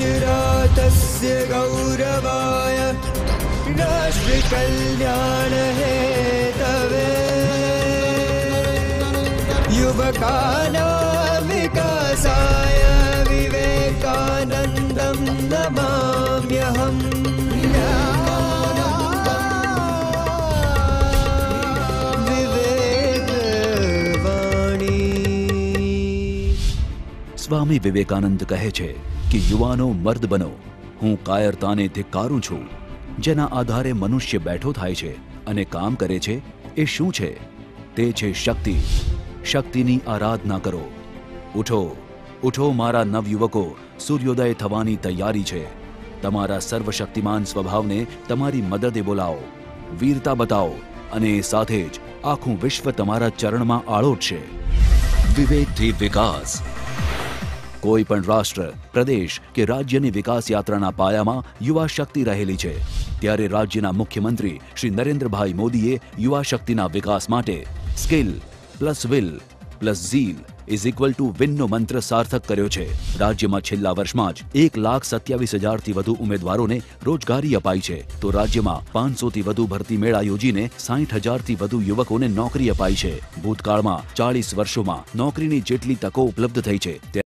गुजरातस्य गौरवाय राष्ट्रकल्याण Hathaway युवकानां विकासाय विवेकानन्दं नमाम्यहम्। સ્વામી વિવેકાનંદ કહે છે કે યુવાનો મર્દ બનો। હું કાયરતાને ધિક્કારું છું જેના આધારે મનુષ્ય બેઠો થાય છે અને કામ કરે છે। એ શું છે? તે છે શક્તિ। શક્તિની આરાધના કરો। ઉઠો ઉઠો મારા નવયુવકો, સૂર્યોદય થવાની તૈયારી છે। તમારા સર્વશક્તિમાન સ્વભાવને તમારી મદદે બોલાવો, વીરતા બતાવો અને સાથે જ આખું વિશ્વ તમારા ચરણમાં આળોટશે। વિવેકથી વિકાસ। કોઈ પણ રાષ્ટ્ર, પ્રદેશ કે રાજ્યની વિકાસ યાત્રાના પાયામાં યુવા શક્તિ રહેલી છે। ત્યારે રાજ્યના મુખ્યમંત્રી શ્રી નરેન્દ્રભાઈ મોદીએ યુવા શક્તિના વિકાસ માટે skill plus will plus zeal is equal to વિનનો મંત્ર સાર્થક કર્યો છે। રાજ્યમાં છેલ્લા વર્ષમાં જ 1,27,000થી વધુ ઉમેદવારોને રોજગારી અપાઈ છે, તો રાજ્યમાં 500થી વધુ ભરતી મેળા યોજીને 60,000થી વધુ યુવકોને નોકરી અપાઈ છે। ભૂતકાળમાં 40 વર્ષોમાં નોકરીની જેટલી તકો ઉપલબ્ધ થઈ છે